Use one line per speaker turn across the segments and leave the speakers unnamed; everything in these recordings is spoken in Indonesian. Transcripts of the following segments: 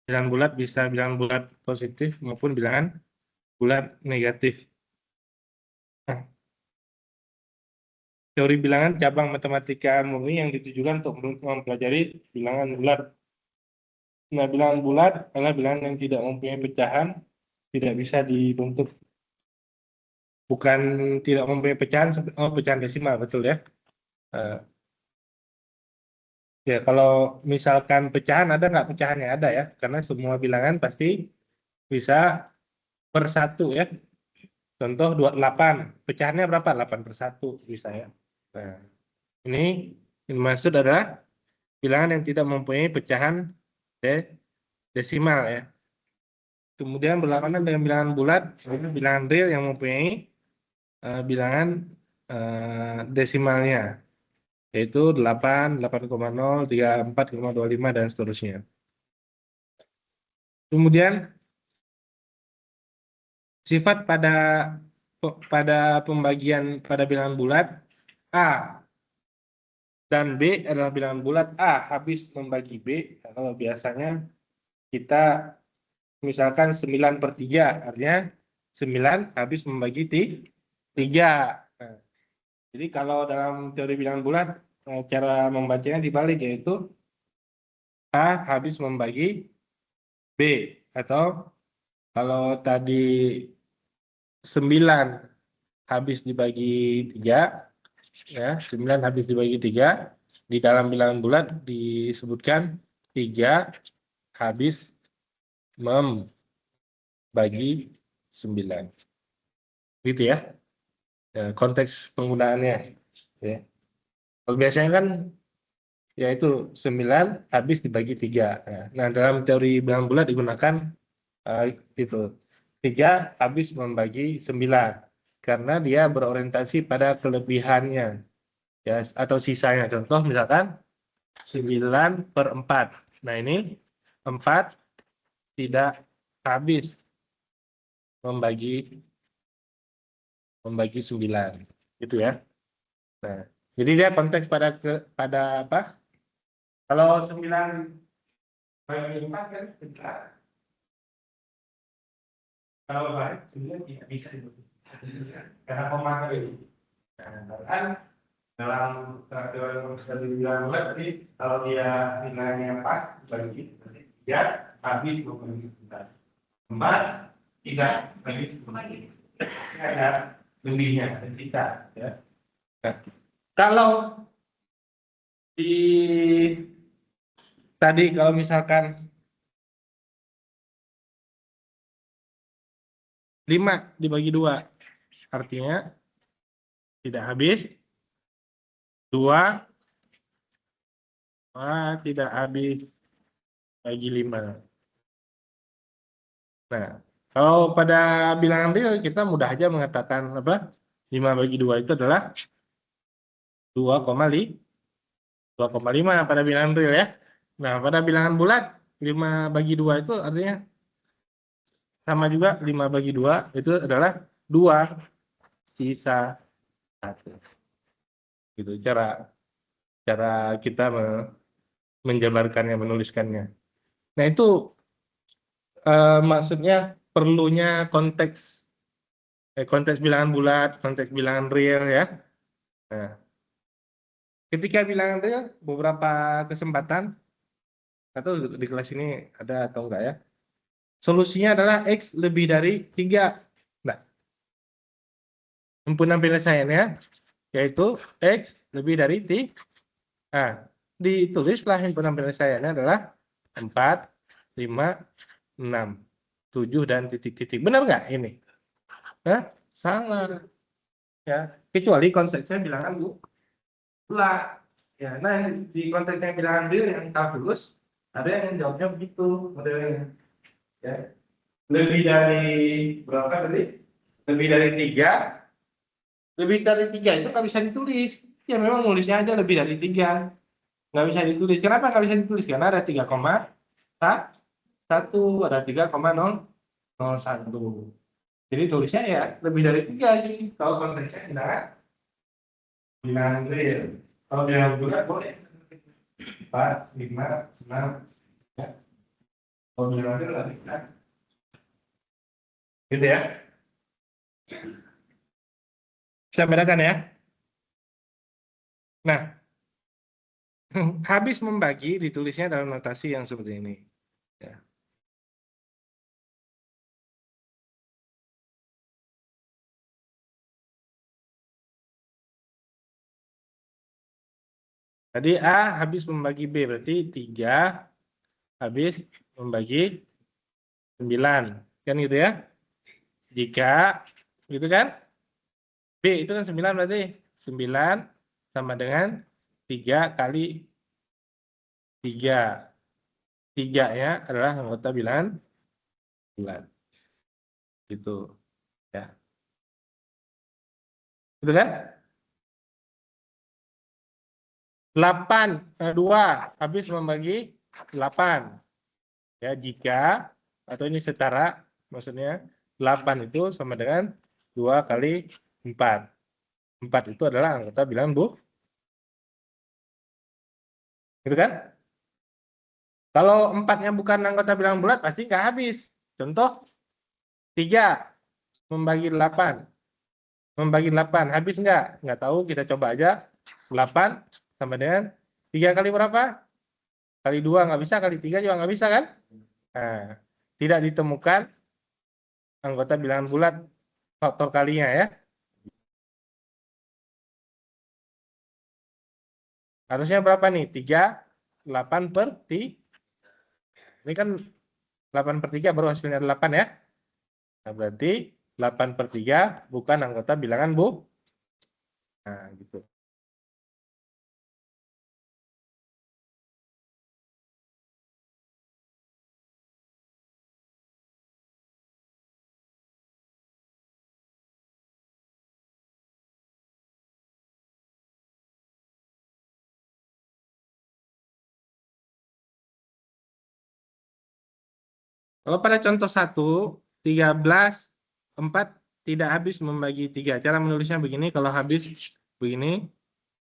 Bilangan bulat bisa bilangan bulat positif maupun bilangan bulat negatif. Nah, teori bilangan cabang matematika murni yang ditujukan untuk mempelajari bilangan bulat. Nah, bilangan bulat adalah bilangan yang tidak mempunyai pecahan, tidak bisa dibentuk. Bukan tidak mempunyai pecahan, pecahan desimal, betul ya. Eh, ya, kalau misalkan pecahan ada nggak pecahannya? Ada ya, karena semua bilangan pasti bisa per satu ya. Contoh 28, pecahannya berapa? 8/1 bisa ya. Nah, ini yang maksud adalah bilangan yang tidak mempunyai pecahan desimal ya. Kemudian berlawanan dengan bilangan bulat, yaitu bilangan real yang mempunyai bilangan desimalnya, yaitu 8, 8,0, 34,25 dan seterusnya. Kemudian sifat pada pembagian pada bilangan bulat A dan B adalah bilangan bulat A habis membagi B. Kalau biasanya kita misalkan 9/3, artinya 9 habis membagi 3. Nah, jadi kalau dalam teori bilangan bulat, cara membacanya dibalik, yaitu A habis membagi B. Atau kalau tadi 9 habis dibagi 3, ya, 9 habis dibagi 3, di dalam bilangan bulat disebutkan 3 habis membagi 9. Gitu ya, konteks penggunaannya. Ya. Kalau biasanya kan yaitu 9 habis dibagi 3. Nah, dalam teori bilangan bulat digunakan itu 3 habis membagi 9 karena dia berorientasi pada kelebihannya ya, atau sisanya. Contoh misalkan 9/4. Nah, ini 4 tidak habis membagi 9 gitu ya. Nah, jadi dia konteks pada apa? Kalau 9/4 kan 9. Kalau balik 9 tidak bisa dibagi karena koma ini. Nah, kan dalam teori bilangan bulat, jadi kalau dia nilainya pas bagi berarti dia habis membagi 9. 4 tidak habis membagi. Ini ada lebihnya, ada sisa ya. Nah, kalau di tadi kalau misalkan 5 dibagi 2, artinya tidak habis. 2 tidak habis bagi 5. Nah, kalau pada bilangan real kita mudah aja mengatakan apa? 5/2 itu adalah 2,5 pada bilangan real ya. Nah, pada bilangan bulat 5/2 itu artinya sama juga 5/2 itu adalah 2 sisa 1. Gitu cara kita menjabarkannya, menuliskannya. Nah, itu maksudnya perlunya konteks bilangan bulat, konteks bilangan real ya. Nah, ketika bilangan real beberapa kesempatan atau di kelas ini ada atau enggak ya, solusinya adalah X lebih dari 3. Nah, himpunan penyelesaiannya yaitu X lebih dari 3. Nah, ditulislah himpunan penyelesaiannya adalah 4, 5, 6, 7 dan titik-titik. Benar nggak ini? Hah? Salah. Ya, kecuali konteksnya bilangan bulat. Ya, nah di konteksnya bilangan real yang kalkulus ada yang jawabnya begitu modelnya. Ya. Lebih dari berapa tadi? Lebih dari 3. Lebih dari 3 itu nggak bisa ditulis. Ya memang nulisnya aja lebih dari 3. Nggak bisa ditulis. Kenapa nggak bisa ditulis? Karena ada 3,1, ada 3,001. Jadi tulisnya ya lebih dari 3 ini. Kalau konteksnya bilangan real. Kalau bilangan bulat boleh 4, 5, 6. Ya. Gitu ya. Bisa bedakan ya. Nah, habis membagi ditulisnya dalam notasi yang seperti ini. Ya. Tadi A habis membagi B, berarti 3 habis membagi 9. Kan gitu ya. Jika, gitu kan? B itu kan 9 berarti. 9 sama dengan 3 kali 3. 3-nya adalah anggota bilangan bulat. Gitu. Ya. Gitu kan? 8, 2 habis membagi 8. Ya, jika, atau ini setara, maksudnya 8 itu sama dengan 2 kali 4. 4 itu adalah anggota bilangan gitu kan? Kalau 4-nya bukan anggota bilangan bulat, pasti nggak habis. Contoh, 3 membagi 8. Membagi 8, habis nggak? Nggak tahu, kita coba aja. 8 sama dengan 3 kali berapa? Kali 2 nggak bisa, kali 3 juga nggak bisa kan? Nah, tidak ditemukan anggota bilangan bulat faktor kalinya ya. Harusnya berapa nih? 3, 8 per 3. Ini kan 8 per 3 baru hasilnya 8 ya. Nah, berarti 8 per 3 bukan anggota bilangan Nah, gitu. Kalau pada contoh 1, 13, 4 tidak habis membagi 3. Cara menulisnya begini, kalau habis begini,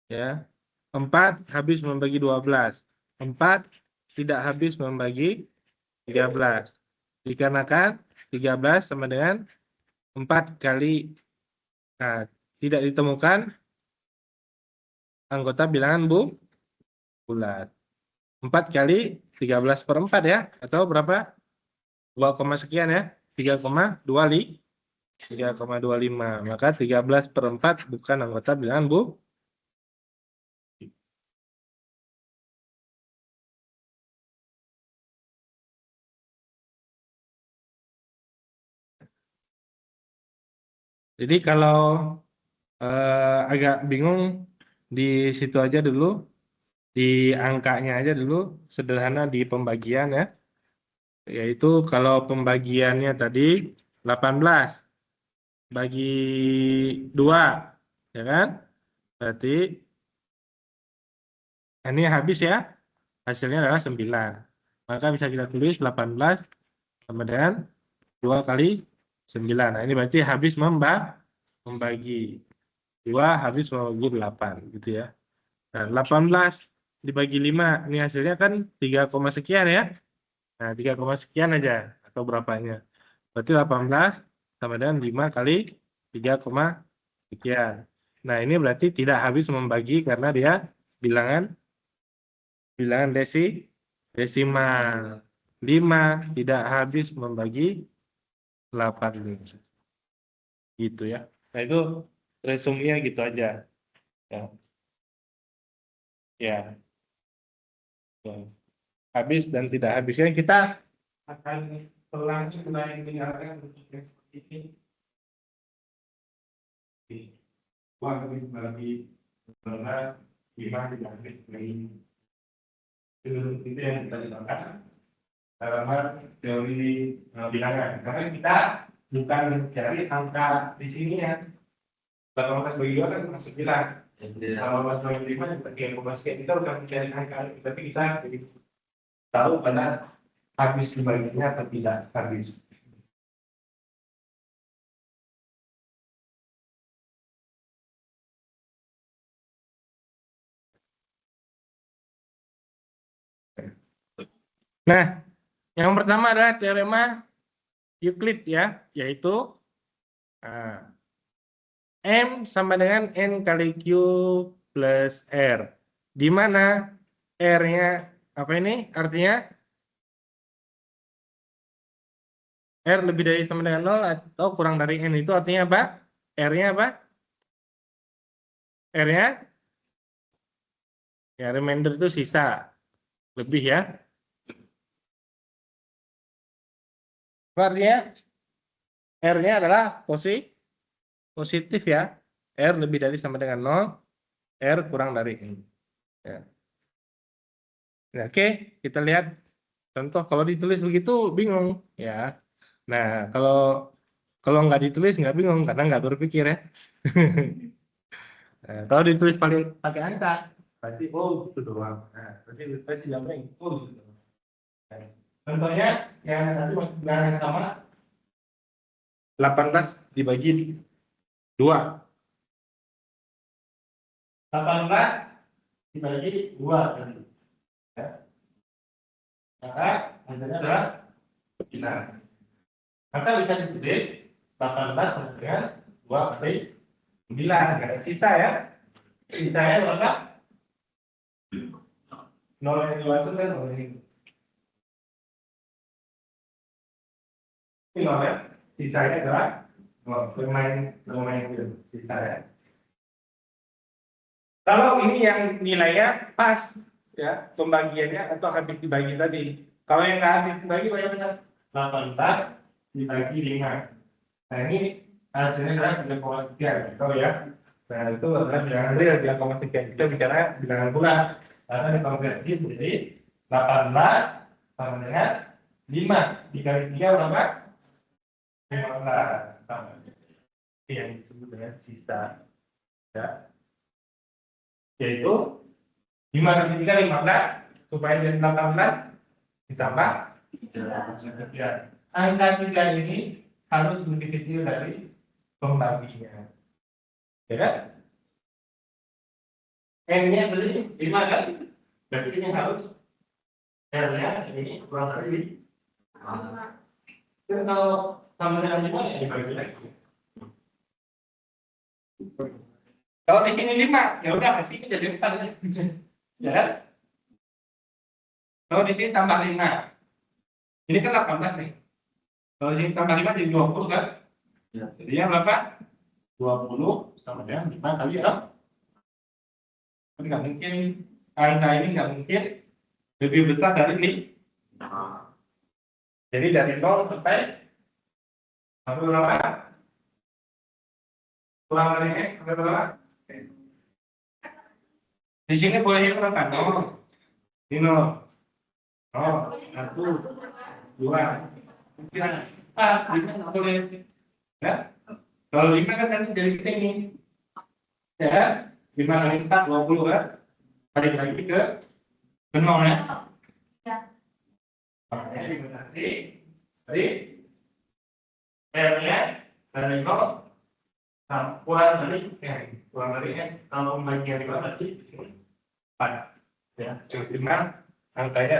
ya. 4 habis membagi 12. 4 tidak habis membagi 13. Dikarenakan 13 sama dengan 4 kali, nah, tidak ditemukan anggota bilangan bulat. 4 kali 13 per 4 ya, atau berapa? 2, sekian ya, 3,25. Maka 13 per 4 bukan anggota bilangan Jadi kalau agak bingung, di situ aja dulu, di angkanya aja dulu, sederhana di pembagian ya. Yaitu kalau pembagiannya tadi 18 bagi 2, ya kan? Berarti ini habis ya, hasilnya adalah 9. Maka bisa kita tulis 18 sama dengan 2 kali 9. Nah, ini berarti habis membagi. 2 habis membagi 8, gitu ya. Nah, 18 dibagi 5, ini hasilnya kan 3, sekian ya. Nah, 3, sekian aja, atau berapanya. Berarti 18 sama dengan 5 kali 3, sekian. Nah, ini berarti tidak habis membagi karena dia bilangan desimal. 5 tidak habis membagi 8. Gitu ya. Nah, itu resumenya gitu aja. Ya. Ya. Ya. Habis dan tidak habisnya kita akan langsung meninggalkan bentuk yang seperti ini. Uang habis bagi karena 5 tidak habis ini. Itu yang kita lakukan dalam teori bilangan. Karena kita bukan mencari angka di sini ya. 18 bagi 2 kan cuma 9. 18 bagi 5 juga 3,sekian. Kita bukan mencari angka, tapi kita tahu pada habis dibaginya atau tidak habis. Nah, Yang pertama adalah teorema Euclid ya, yaitu M sama dengan N kali Q plus R. Di mana R-nya apa ini? Artinya R lebih dari sama dengan 0 atau kurang dari N itu artinya apa? R-nya apa? R-nya ya remainder itu sisa. Lebih ya. Artinya R-nya adalah positif ya. R lebih dari sama dengan 0, R kurang dari N. Ya. Nah, oke, kita lihat contoh kalau ditulis begitu bingung ya. Nah, kalau nggak ditulis nggak bingung karena nggak berpikir ya. Nah, kalau ditulis pakai angka, pasti oh gitu doang. Nah, pasti jawabannya oh gitu. Nah, contohnya yang tadi masuk yang sama 18 dibagi 2. 18 dibagi 2 tadi. Ya. Maka hasilnya adalah 9. Maka bisa ditulis 18 sama dengan 2 kali 9. Nggak ada sisa ya. Sisanya berapa? 0 yang 2 itu kan 0 ini. Ini 0 ya. Sisanya adalah 0. Bermain sisa ya. Kalau ini yang nilainya pas ya, pembagiannya atau habis dibagi tadi. Kalau yang nggak habis dibagi bagaimana? 18 dibagi 5. Nah ini hasilnya adalah 3,3 gitu ya. Nah itu adalah bilangan real 3,3. Kita bicara bilangan bulat. Karena dikonversi menjadi 18 sama dengan 5 dikali 3 berapa? 15 sama. Ini yang disebut dengan sisa. Ya. Yaitu 5 kali 3 15 supaya jadi 18 ditambah 3. Angka 3 ini harus lebih kecil dari pembaginya. Ya kan? N-nya beli 5 kan? Berarti ini harus R-nya ini kurang dari 5. Jadi kalau sama dengan 5 ya dibagi lagi. Kalau di sini 5, ya udah hasilnya jadi 4. Ya kan? Kalau di sini tambah 5. Ini kan 18 nih. Kalau di sini tambah 5 jadi 20 kan? Ya. Jadinya berapa? 20 sama dengan 5 kali ya. Nggak mungkin, angka ini nggak mungkin lebih besar dari ini. Jadi dari 0 sampai berapa? Kurang dari ini sampai berapa? Di sini boleh hitung kan? 0, ini 0, 1, 2, 3, 4, 5 nggak boleh. Ya? Kalau 5 kan nanti dari sini. Ya, 5 kali 4, 20 kan? Balik lagi ke 0 ya. Makanya dibatasi dari R-nya dari 0 kurang dari kalau pembagian di mana sih? 4 ya, cuma angkanya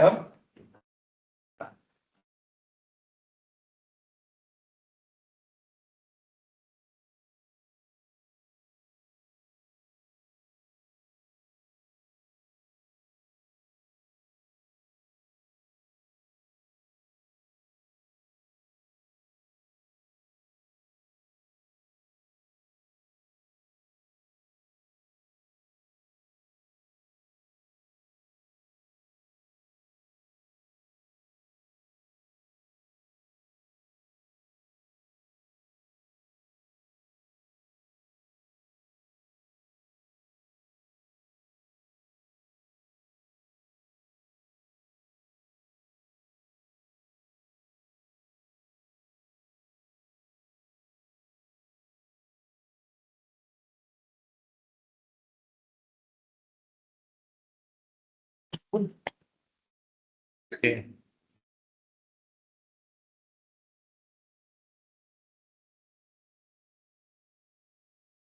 oke.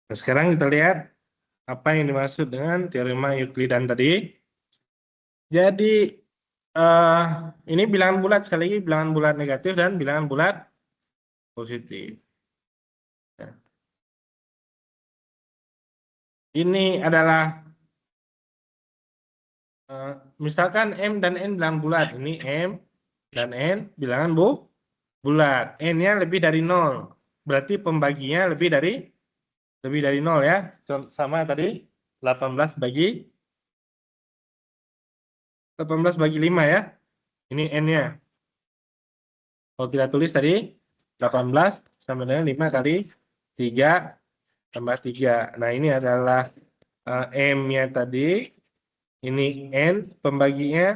Nah, sekarang kita lihat apa yang dimaksud dengan teorema Euklidan tadi. Jadi Ini bilangan bulat, sekali lagi bilangan bulat negatif dan bilangan bulat positif. Ya. Ini adalah misalkan M dan N bilangan bulat. Ini M dan N bilangan bulat. N-nya lebih dari 0. Berarti pembaginya lebih dari 0 ya. Sama tadi 18 bagi 5 ya. Ini N-nya. Kalau kita tulis tadi 18 sama dengan 5 kali 3 tambah 3. Nah, ini adalah M-nya tadi. Ini N pembaginya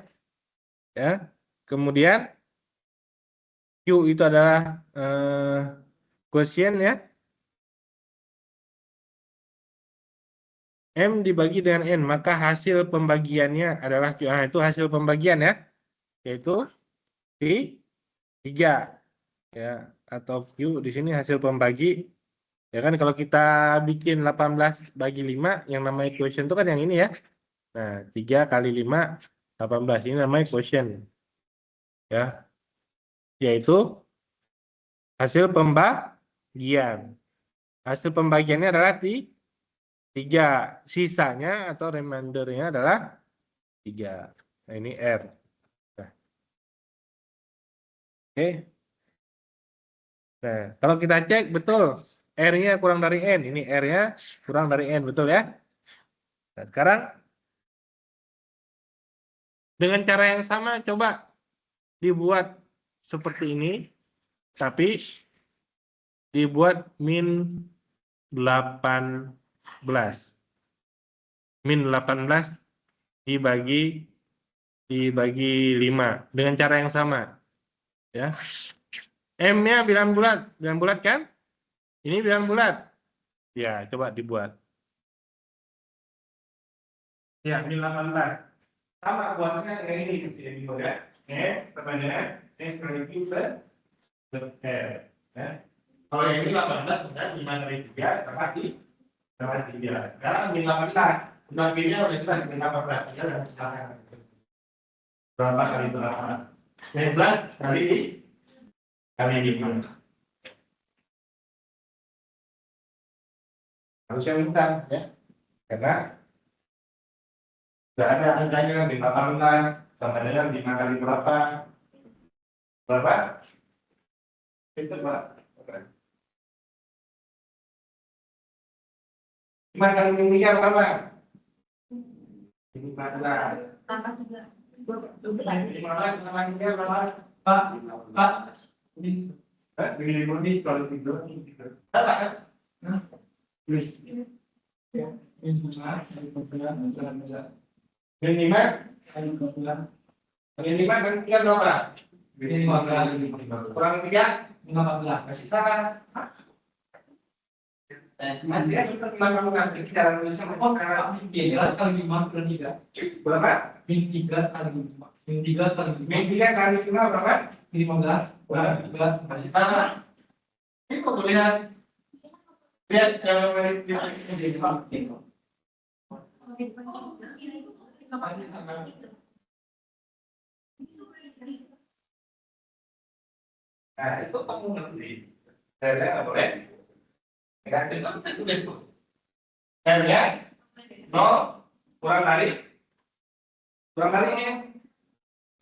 ya. Kemudian Q itu adalah quotient ya. M dibagi dengan N, maka hasil pembagiannya adalah Q. Nah, itu hasil pembagian ya. Yaitu 3 ya, atau Q di sini hasil pembagi. Ya kan, kalau kita bikin 18 bagi 5, yang namanya quotient itu kan yang ini ya. Nah, 3 kali 5, 18. Ini namanya quotient. Ya, yaitu hasil pembagian. Hasil pembagiannya adalah 3. Sisanya atau remindernya adalah 3. Nah, ini R. Nah, oke. Nah, kalau kita cek, betul. R-nya kurang dari N. Ini R-nya kurang dari N, betul ya? Nah, sekarang dengan cara yang sama, coba dibuat seperti ini, tapi dibuat min 18. Min 18 dibagi 5 dengan cara yang sama. Ya. M-nya bilangan bulat kan? Ini bilangan bulat. Ya, coba dibuat. Ya, min 18. Sama buatnya kayak ini dibuat ya. Sama dengan kali Q plus R. Ya. Kalau yang ini 18 benar 5 kali 3 tambah 3. Sekarang min 18. Baginya udah jelas min 18. Ya, berapa kali berapa? 19 kali 5. Harusnya minta ya. Karena sudah ada angkanya di 18 sama dengan 5 kali berapa? Berapa? Itu berapa? 5 kali 3 berapa? 15. 15 sama 3 berapa? Pak. Ini kalau tidur. Berapa kan? Minimal kan 3 berapa? 15 kurang 3 15 masih sama. Masih ada 15 kita sama karena 3 kali 5 kurang 3. Berapa? Min 3 kali 5. Min 3 kali 5. Min 3 kali 5 berapa? 15. Kurang 3 masih sama. Ini kok boleh lihat yang di nah, itu kamu ngerti. Saya nggak boleh. Negatif itu tulis tuh. R-nya 0 kurang dari ini.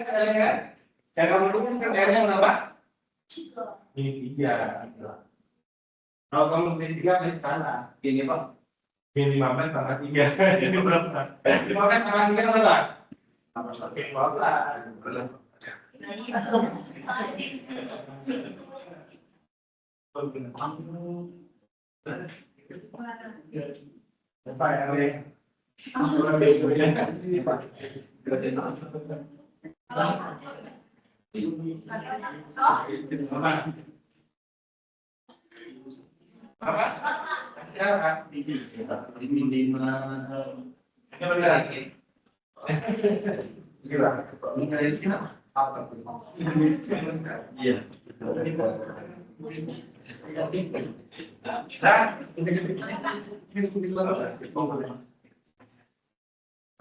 Kan? Yang kamu dulu kan R-nya berapa? Ini 3. Kalau kamu tulis 3 pasti salah. Ini Pak. Min 15 tambah 3. Ini berapa? 15 tambah 3 berapa? 15.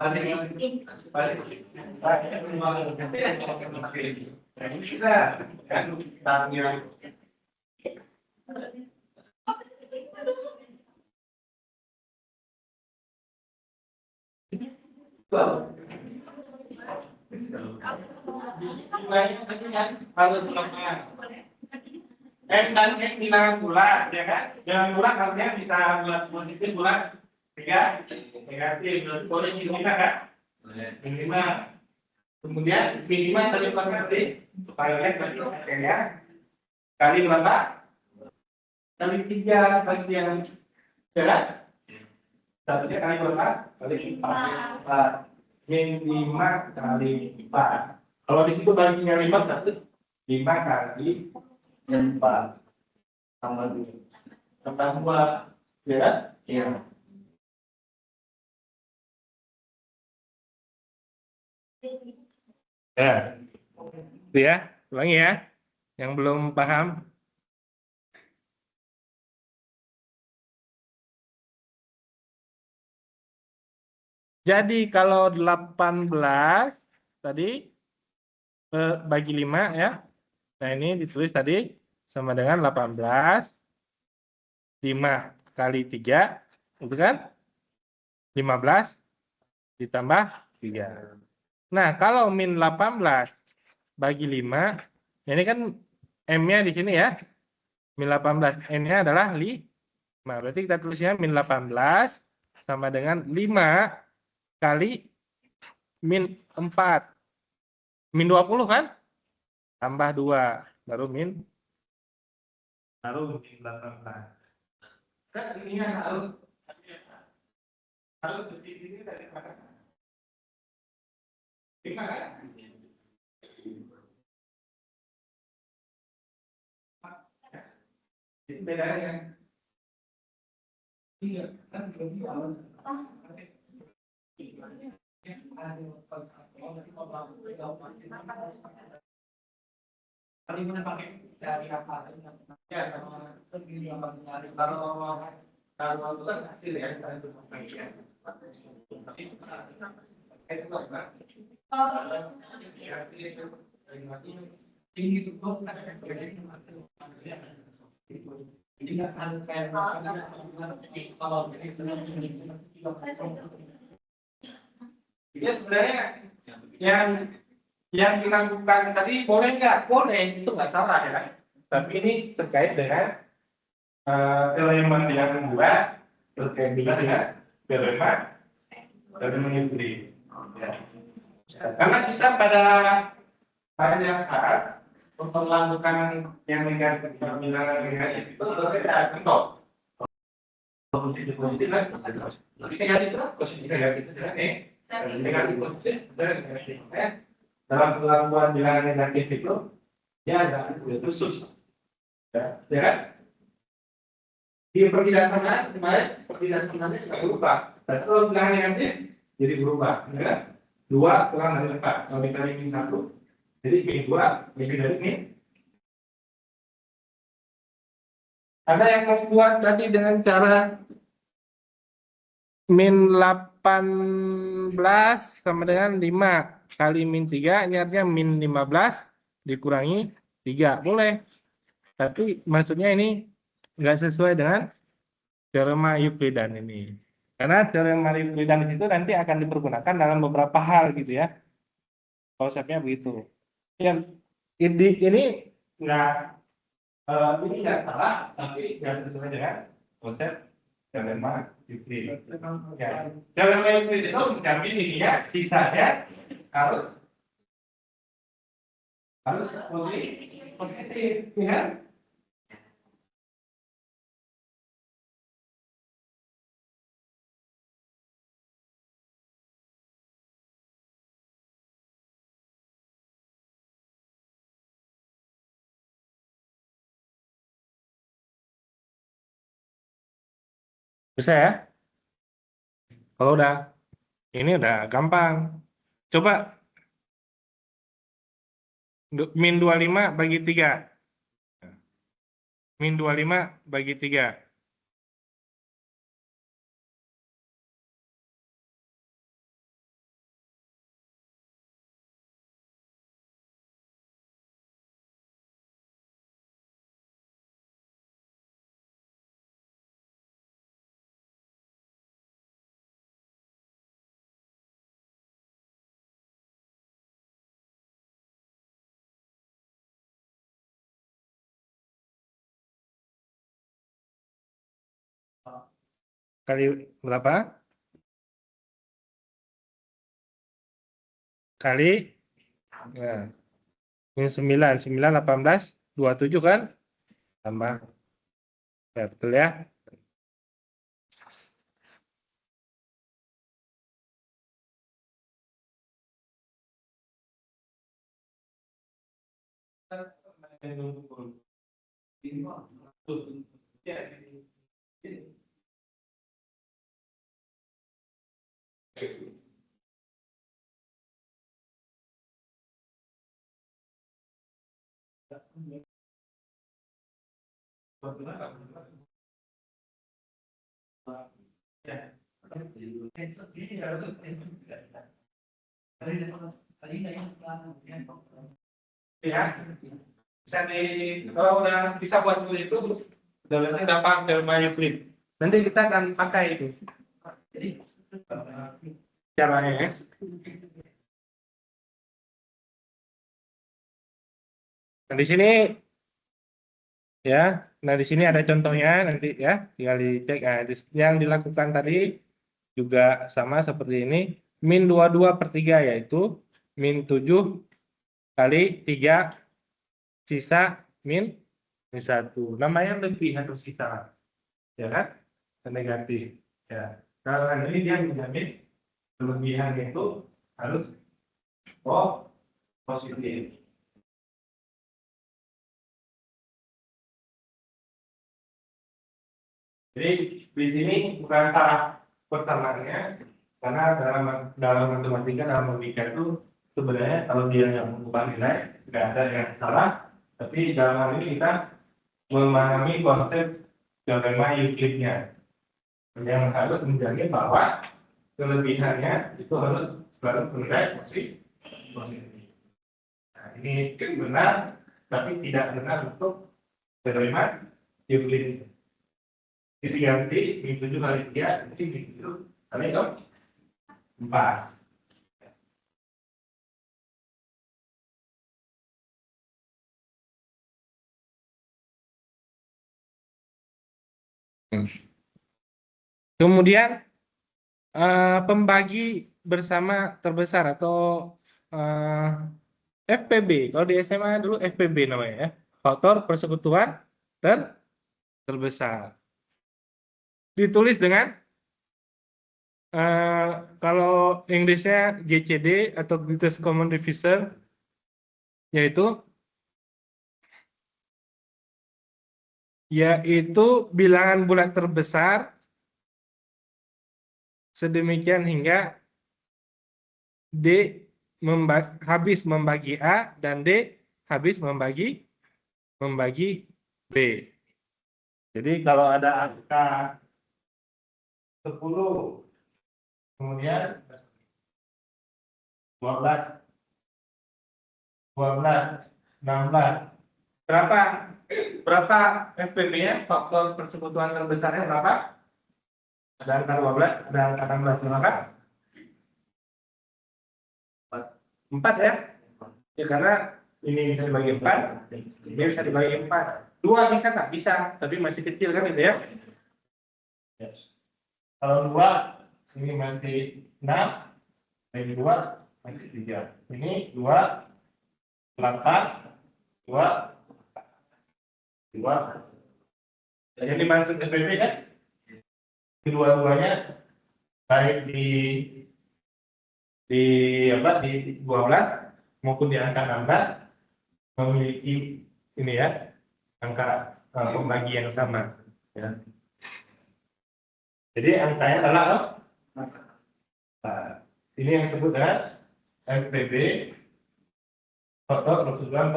Harus lemah. Dan X bilangan bulat, ya kan? Bilangan bulat harusnya bisa bulat positif, bulat negatif. Boleh bisa kan? Minimal. Kemudian minimal tadi berarti supaya lihat berarti ya. Kali berapa? Kali 3 bagi yang jelas. Satunya kali berapa? Kali 4. Min 5 kali 4. Kalau di situ baginya 5 berarti 5 kali 4 sama 2. Tambah 2. Ya? Iya. Ya. Itu ya. Ulangi ya. Yang belum paham. Jadi kalau 18 tadi bagi 5 ya. Nah ini ditulis tadi sama dengan 18. 5 kali 3. Itu kan? 15 ditambah 3. Nah kalau min 18 bagi 5. Ini kan M-nya di sini ya. Min 18. N-nya adalah 5. Berarti kita tulisnya min 18 sama dengan 5 kali min 4. Min 20 kan? Tambah 2. Baru min 18. Kan ini harus di sini dari mana? 5 kan? Itu bedanya. Iya, kan belum. Kalau mana pakai dari apa? Ya, kalau itu kan hasil ya, ya sebenarnya yang dilakukan tadi boleh nggak? Boleh, itu nggak salah ya. Tapi ini terkait dengan elemen yang dua terkait dengan elemen Yukli. Ya. Karena kita pada yang saat untuk melakukan yang negatif bilangan negatif itu berbeda contoh. Positif kan? Tapi negatif itu positif negatif itu negatif positif dan negatif. Dalam pengakuan bilangan negatif itu dia ada khusus. Ya kan? Di pertidasannya kemarin pertidasannya tidak berubah. Dan kalau bilangan negatif jadi berubah. Ya? 2 kurang dari 4. Kalau dikali min 1, jadi min 2 lebih dari min. Ada yang membuat tadi dengan cara min 18 sama dengan 5 kali min 3. Ini artinya min 15 dikurangi 3. Boleh. Tapi maksudnya ini nggak sesuai dengan teorema Euklidan ini. Karena teorema Euklidan itu nanti akan dipergunakan dalam beberapa hal gitu ya. Konsepnya begitu. Yang ini nggak salah, tapi nggak sesuai dengan konsep teorema Euclid. Ya. Teorema Euclid itu menjamin ini ya, sisanya harus positif, ya. Bisa ya? Kalau udah, ini udah gampang. Coba min 25 bagi 3. Min 25 bagi 3. kali berapa? Kali nah, min 9, 9, 18, 27 kan? Tambah. Ya, betul ya. Ya, bisa kalau udah bisa buat itu, udah dapat tema Euclid. Nanti kita akan pakai itu. Jadi caranya ya. Nah, di sini ya, nah di sini ada contohnya nanti ya, tinggal dicek. Nah, yang dilakukan tadi juga sama seperti ini, min 22/3 yaitu min 7 kali 3 sisa min 1. Namanya lebih atau sisa, ya kan? Negatif. Ya, karena ini dia menjamin kelebihan itu harus positif. Jadi di sini bukan taraf pertamanya, karena dalam matematika, dalam logika itu sebenarnya kalau dia yang mengubah nilai tidak ada yang salah, tapi dalam hal ini kita memahami konsep teorema Euclidnya yang harus menjamin bahwa kelebihannya itu harus selalu bernilai positif. Nah, ini benar, tapi tidak benar untuk teorema Euclid. Jadi ganti min 7 kali 3, jadi min 7 kali 4. Kemudian pembagi bersama terbesar atau FPB. Kalau di SMA dulu FPB namanya ya. Faktor persekutuan terbesar. Ditulis dengan kalau Inggrisnya GCD atau Greatest Common Divisor, yaitu bilangan bulat terbesar sedemikian hingga D habis membagi A dan D habis membagi B. Jadi kalau ada angka 10, kemudian 12, 16, berapa FPB-nya, faktor persekutuan terbesarnya berapa? Ada angka 12, ada angka 16, berapa? 4 ya? Ya karena ini bisa dibagi 4, ini bisa dibagi 4. 2 bisa nggak? Bisa, tapi masih kecil kan itu ya? Yes. Kalau 2, ini masih 6, ini 2, masih 3. Ini 2, 8, 2, 2. Jadi maksud FPB kan? Kedua-duanya baik di 12 maupun di angka 16 memiliki ini ya, angka pembagi yang sama ya. Jadi angkanya adalah ini yang disebut dengan FPB, faktor persekutuan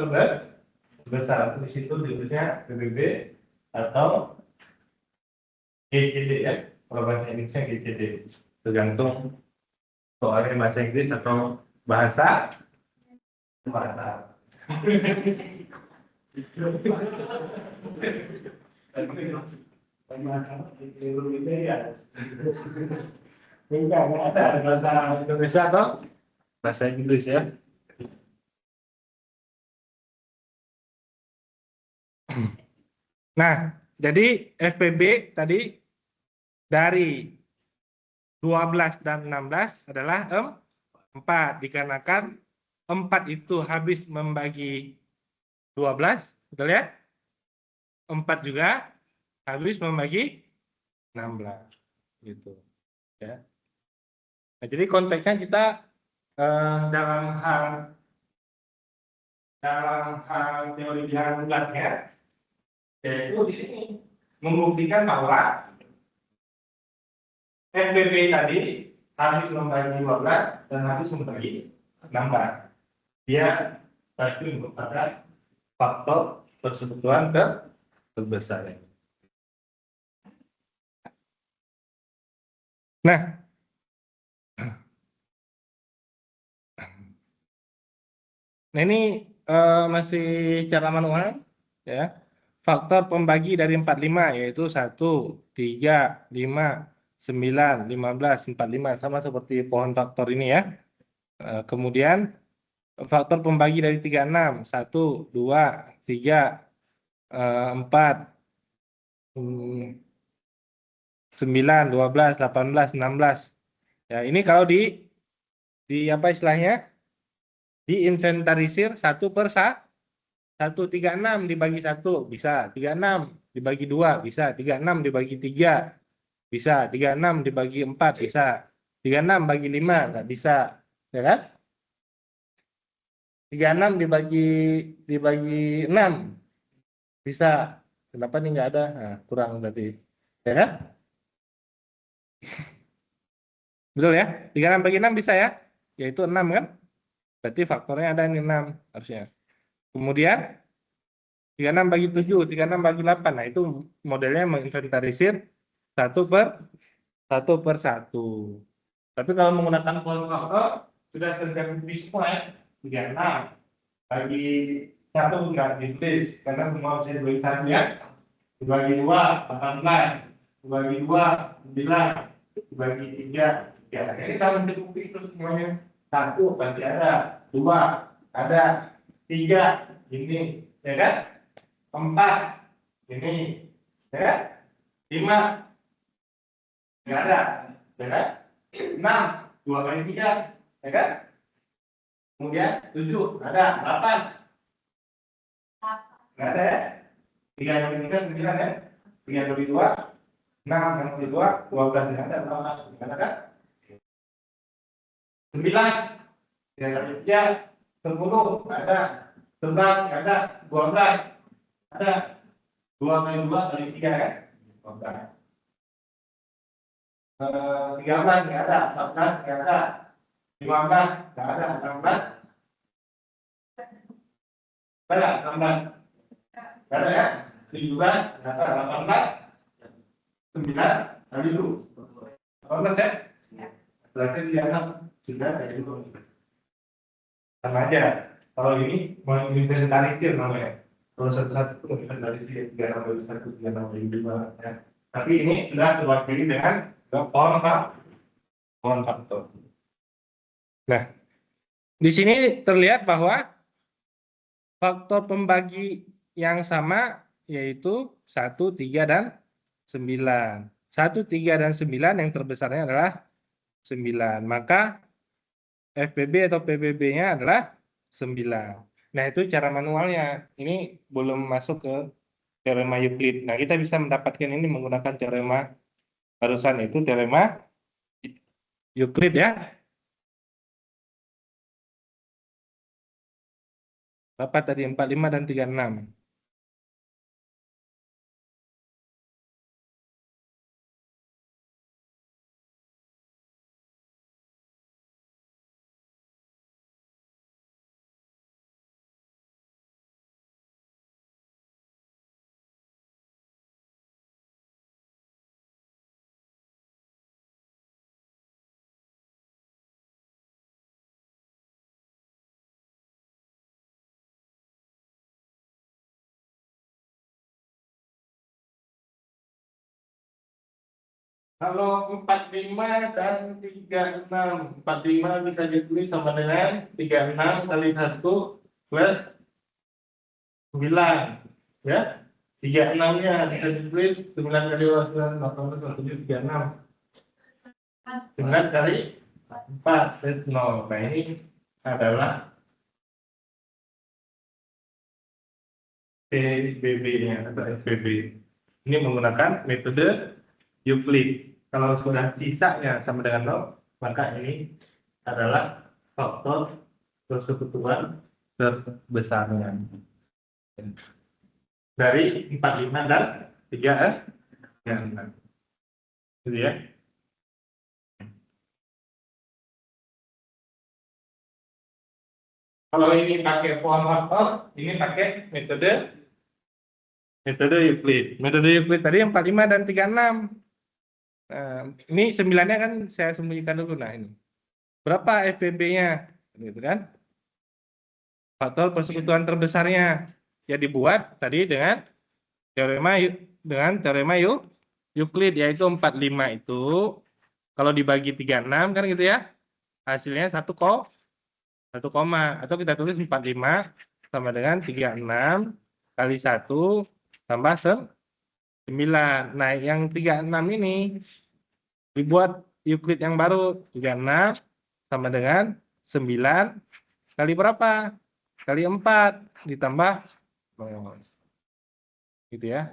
terbesar. Di situ disebutnya FPB atau GCD ya, kalau bahasa Inggrisnya GCD, tergantung soalnya bahasa Inggris atau bahasa. Enggak ada bahasa Indonesia atau bahasa Inggris ya. Nah, jadi FPB tadi dari 12 dan 16 adalah 4. Dikarenakan 4 itu habis membagi 12, betul ya? 4 juga habis membagi 16. Gitu. Ya. Nah, jadi konteksnya kita dalam hal teori bilangan bulatnya, yaitu di sini membuktikan bahwa FBB tadi habis membagi 12 dan habis membagi 16. Dia pasti merupakan faktor persekutuan terbesar. Nah, ini masih cara manual, ya. Faktor pembagi dari 45 yaitu 1, 3, 5, 9, 15, 45, sama seperti pohon faktor ini ya. Kemudian faktor pembagi dari 36, 1, 2, 3, 4, 9, 12, 18, 16. Ya, ini kalau di apa istilahnya? Diinventarisir 1/1. 136 dibagi 1 bisa, 36 dibagi 2 bisa, 36 dibagi 3 bisa, 36 dibagi 4 bisa, 36 bagi 5 nggak bisa, ya kan? 36 dibagi 6 bisa. Kenapa nih nggak ada? Nah, kurang berarti, ya kan? Betul ya? 36 bagi 6 bisa ya? Yaitu 6 kan? Berarti faktornya ada ini 6 harusnya. Kemudian 36 bagi 7, 36 bagi 8. Nah, itu modelnya menginventarisir 1/1. Tapi kalau menggunakan pohon faktor sudah terbukti semua ya. 36 bagi 1 nggak ditulis karena semua bisa dibagi 1 ya. Dibagi 2 18, dibagi 2 9, dibagi 3 3. Jadi kalau terbukti itu semuanya 1 berarti ada, 2 ada, 3 ini, ya kan? 4 ini, ya kan? 5 nggak ada, ya kan? 6 2 kali 3, ya kan? Kemudian 7 ada, 8 nggak ada ya? 3 kali 3 9 ya? 3 kali 2 6 kali 2 12 nggak ada, nggak ada kan? 9 3 kali 3 10 nggak ada, 11 nggak ada, 12 ada, 2 kali 2 kali 3 kan? 12. 13 nggak ada, 14 nggak ada, 15 nggak ada, 16 ada, 16 nggak ada ya, 17 nggak ada, 18 9 kali 2 18 ya, berarti dia sudah kayak gitu. Sama aja, kalau ini menginventarisir namanya, kalau satu-satu itu menginventarisir 3 tambah 1 3 tambah 2 ya. Tapi ini sudah terwakili dengan pohon faktor. Nah, di sini terlihat bahwa faktor pembagi yang sama yaitu 1, 3, dan 9. 1, 3, dan 9 yang terbesarnya adalah 9. Maka FBB atau PBB-nya adalah 9. Nah, itu cara manualnya. Ini belum masuk ke teorema Euclid. Nah, kita bisa mendapatkan ini menggunakan teorema barusan, itu teorema Euclid ya. Apa tadi? 45 dan 36. Kalau 45 dan 36, 45 bisa ditulis sama dengan 36 kali 1 plus 9, ya. 36-nya kita tulis 9 kali 36. 9 kali 4 plus 0. Nah, ini adalah PBB-nya atau FBB. Ini menggunakan metode Euclid. Kalau sudah sisanya sama dengan 0, maka ini adalah faktor persekutuan terbesarnya. Dari 45 dan 36. Gitu ya. Kalau ini pakai pohon faktor, ini pakai metode Euclid. Metode Euclid tadi yang 45 dan 36. Nah, ini 9-nya kan saya sembunyikan dulu. Nah, ini. Berapa FPB-nya? Gitu kan? Faktor persekutuan terbesarnya. Ya dibuat tadi dengan teorema Euclid, yaitu 45 itu kalau dibagi 36 kan gitu ya. Hasilnya 1 koma, atau kita tulis 45 sama dengan 36 kali 1 tambah 9. Nah, yang 36 ini dibuat Euclid yang baru. 36 sama dengan 9 kali berapa? Kali 4 ditambah 0. Gitu ya.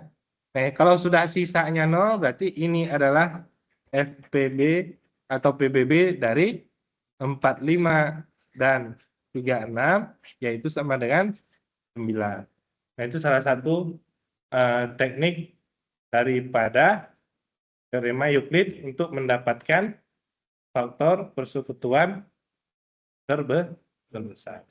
Nah, kalau sudah sisanya 0, berarti ini adalah FPB atau PBB dari 45 dan 36, yaitu sama dengan 9. Nah, itu salah satu teknik daripada teorema Euclid untuk mendapatkan faktor persekutuan terbesar.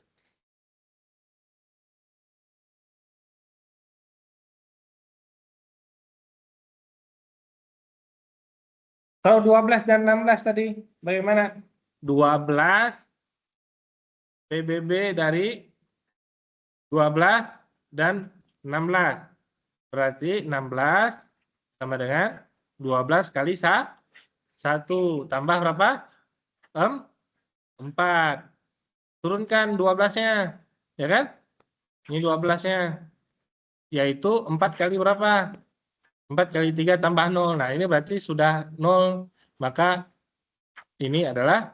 Kalau 12 dan 16 tadi, bagaimana? 12 PBB dari 12 dan 16. Berarti 16 sama dengan 12 kali 1. Tambah berapa? 4. Turunkan 12-nya. Ya kan? Ini 12-nya. Yaitu 4 kali berapa? 4 kali 3 tambah 0. Nah, ini berarti sudah 0. Maka ini adalah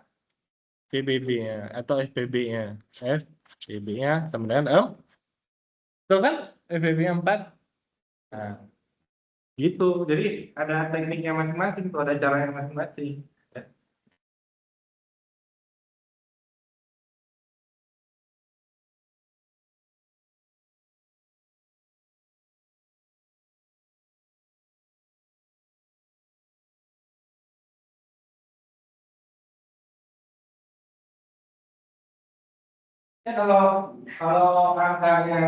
PBB-nya atau FPB-nya. FPB-nya sama dengan betul kan? FPB-nya 4. Nah, gitu. Jadi ada tekniknya masing-masing, tuh ada caranya masing-masing. Ya, kalau angkanya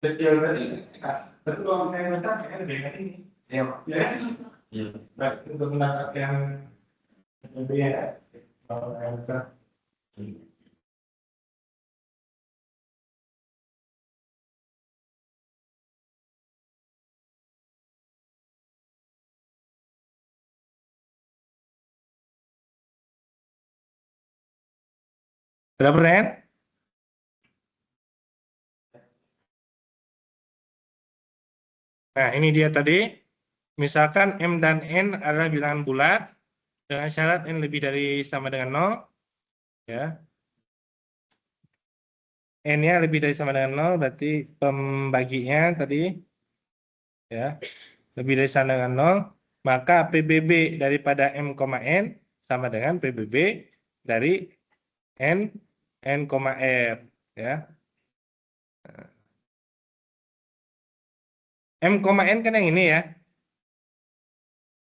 kecil tadi, tentu angka yang besar ya lebih dari ini. Iya, Pak. Ya. Iya. Baik, untuk mendapatkan yang lebih ya, kalau yang besar. Berapa persen? Nah, ini dia tadi. Misalkan M dan N adalah bilangan bulat dengan syarat N lebih dari sama dengan 0. Ya. N-nya lebih dari sama dengan 0, berarti pembaginya tadi ya lebih dari sama dengan 0, maka PBB daripada M, N sama dengan PBB dari N R ya. M, N kan yang ini ya.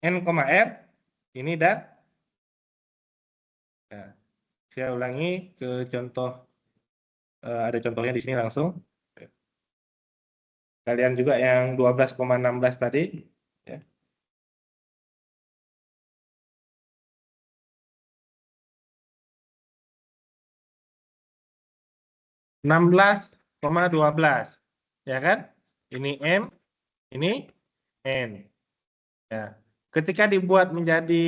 N, R ini dan ya. Saya ulangi ke contoh, ada contohnya di sini langsung. Kalian juga yang 12,16 tadi ya. 16,12 ya kan? Ini M, ini N. Ya. Ketika dibuat menjadi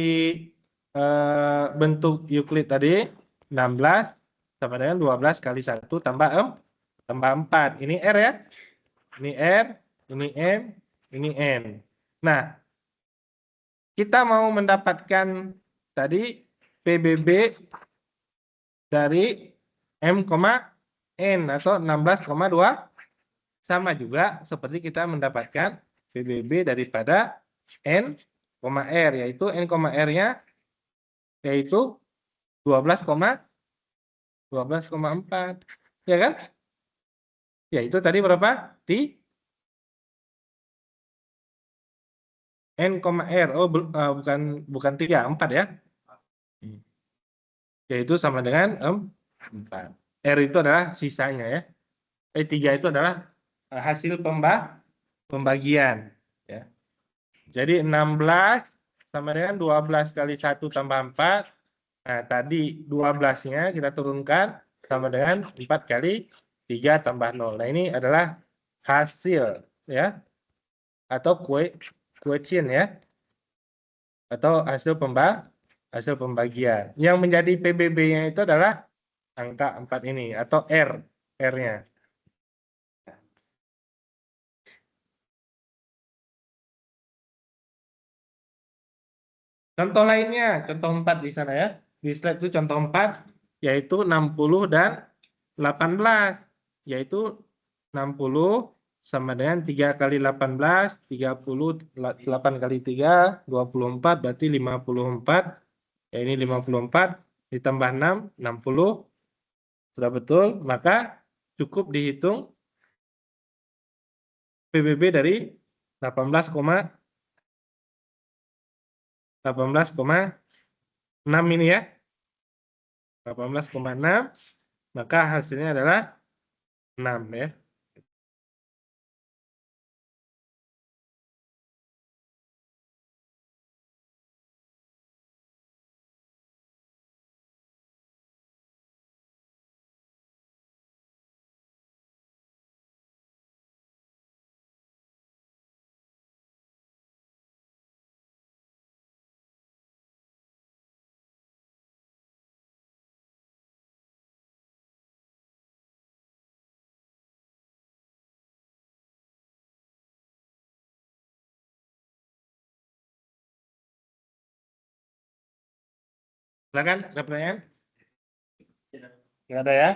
bentuk Euclid tadi, 16 sama dengan 12 kali 1 tambah 4. Ini R ya. Ini R, ini M, ini N. Nah, kita mau mendapatkan tadi PBB dari M, N atau 16,2 sama juga seperti kita mendapatkan PBB daripada N, R, yaitu N, R-nya yaitu 12,4. Ya kan? Ya, itu tadi berapa? N, R. Oh, bukan 3, 4 ya. Yaitu sama dengan 4. R itu adalah sisanya ya. 3 itu adalah hasil pembagian ya. Jadi 16 sama dengan 12 kali 1 tambah 4. Nah, tadi 12-nya kita turunkan sama dengan 4 kali 3 tambah 0. Nah, ini adalah hasil ya, atau quotient ya, atau hasil pembagian. Yang menjadi PBB-nya itu adalah angka 4 ini atau R-nya. Contoh lainnya, contoh 4 di sana ya. Di slide itu contoh 4, yaitu 60 dan 18. Yaitu 60 sama dengan 3 kali 18, 30, 8 kali 3, 24, berarti 54. Ya, ini 54, ditambah 6, 60. Sudah betul, maka cukup dihitung PBB dari 18,6 ini ya. 18,6, maka hasilnya adalah 6 ya. Silakan, ada pertanyaan? Nggak ada ya?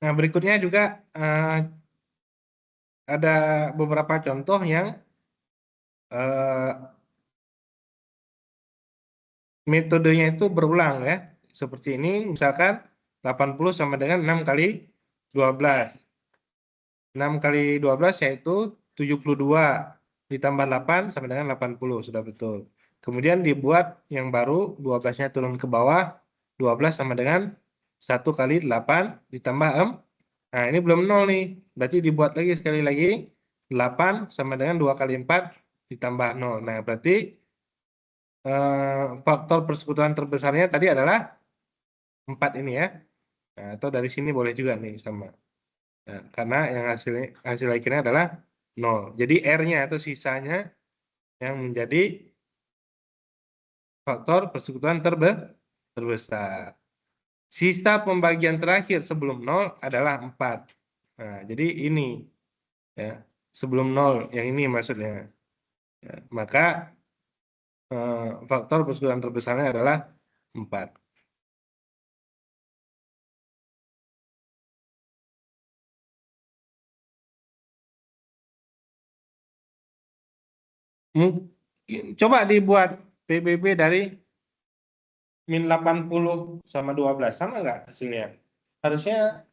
Nah, berikutnya juga ada beberapa contoh yang metodenya itu berulang ya. Seperti ini, misalkan 80 sama dengan 6 kali 12. 6 kali 12 yaitu 72, ditambah 8 sama dengan 80, sudah betul. Kemudian dibuat yang baru, 12-nya turun ke bawah, 12 sama dengan 1 kali 8 ditambah 6. Nah, ini belum 0 nih, berarti dibuat lagi sekali lagi, 8 sama dengan 2 kali 4 ditambah 0. Nah, berarti faktor persekutuan terbesarnya tadi adalah 4 ini ya. Nah, atau dari sini boleh juga nih sama. Nah, karena yang hasil akhirnya adalah 0. Jadi R-nya atau sisanya yang menjadi faktor persekutuan terbesar. Sisa pembagian terakhir sebelum 0 adalah 4. Nah, jadi ini ya, sebelum 0 yang ini maksudnya. Ya, maka faktor persekutuan terbesarnya adalah 4. Coba dibuat PBB dari min 80 sama 12. Sama nggak hasilnya? Harusnya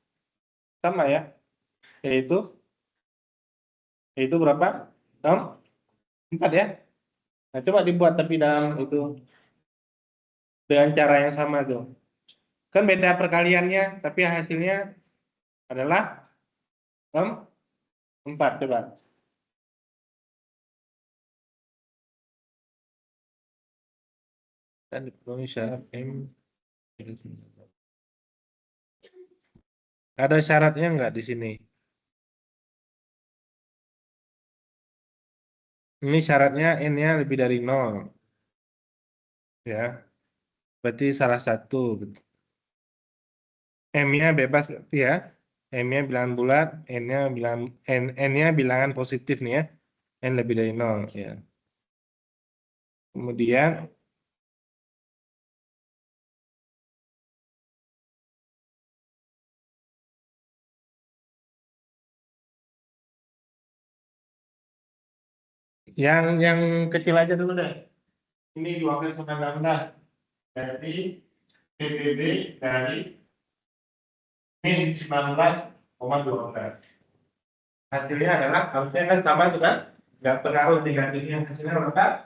sama ya. Yaitu berapa? 6, 4 ya. Nah, coba dibuat tapi dalam itu dengan cara yang sama tuh. Kan beda perkaliannya, tapi hasilnya adalah 6, 4. Coba. Dan dipenuhi syarat M. Ada syaratnya nggak di sini? Ini syaratnya N-nya lebih dari 0. Ya. Berarti salah satu. M-nya bebas berarti ya. M-nya bilangan bulat, N-nya bilangan positif nih ya. N lebih dari 0 ya. Kemudian yang kecil aja dulu deh. Ini 12 sama 16. Jadi PBB dari min 19,12. Hasilnya adalah harusnya kan sama juga, nggak pengaruh negatifnya. Hasilnya berapa?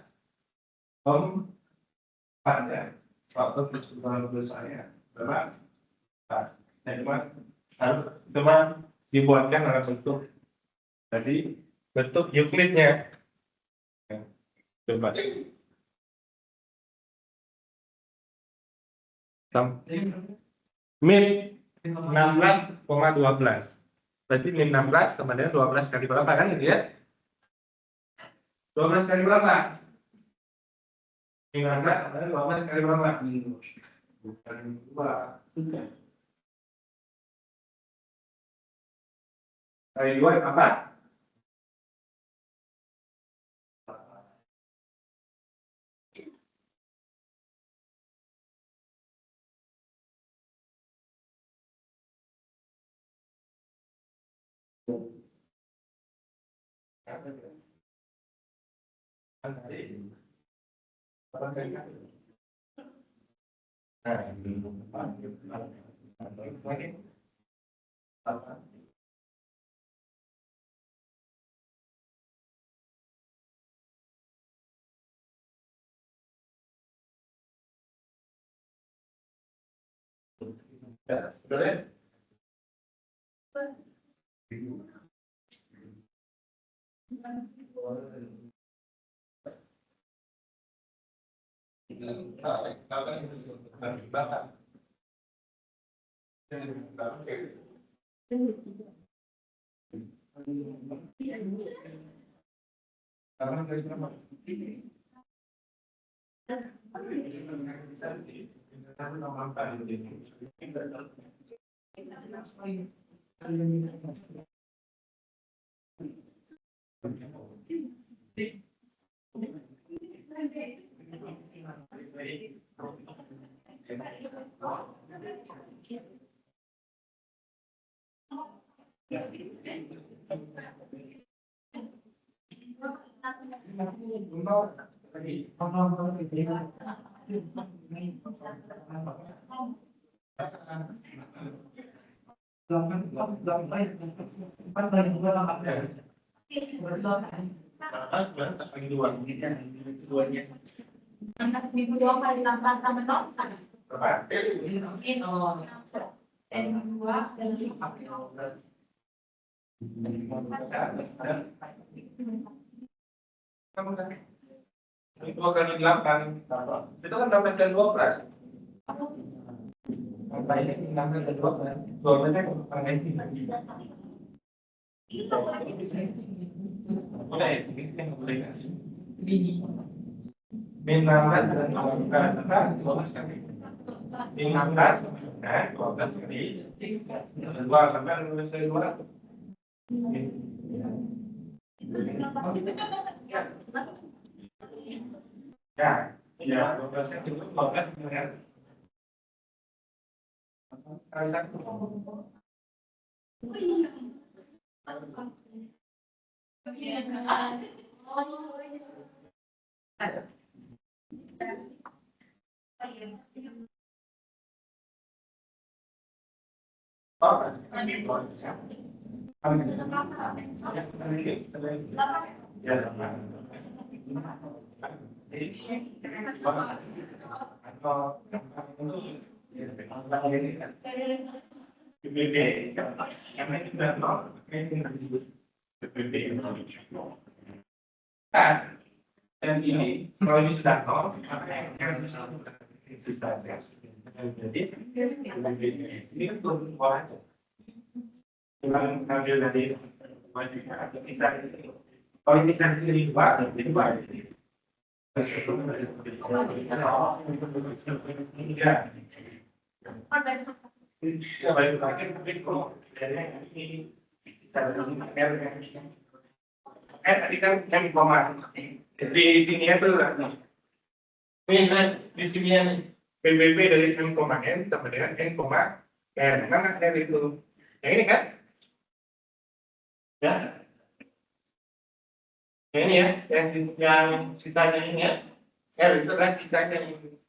4 ya. Waktu plus saya berapa? 4. Nah, cuma dibuatkan dalam bentuk tadi, bentuk Euclidnya. Coba. Min 16,12. Berarti min 16 sama dengan 12 kali berapa kan gitu ya? 12 kali berapa? Min 16 sama dengan 12 kali berapa? Bukan 2. Kali 2 apa? Boleh?
Minggu doang kali 8 sama dong.
Berapa?
N2 dan 5.
Itu 2 kali 8. Itu kan 12 kali 12. Apa ini 16 kali 12? 12 kan ini lagi. Boleh, ini boleh kan? Min 16 dan 12 kali. Min 16 nah 12 kali 2 sampai 12 kali 2. Ya, ya 12 kali 12 kan. Kali 1. Dan ini kalau ini sudah nol, maka yang jadi ini kan belum keluar aja. Cuman ngambil dari kalau ini saya pilih dua, jadi dua. Ya, baik lagi, tapi kalau dari ini bisa dari tadi kan M koma. Di sini itu ini di sini nih PBB dari M koma N sama dengan N koma R. Mana R itu? Yang ini kan? Ya. Yang ini ya, yang sisanya ini ya. R itu adalah sisanya ini.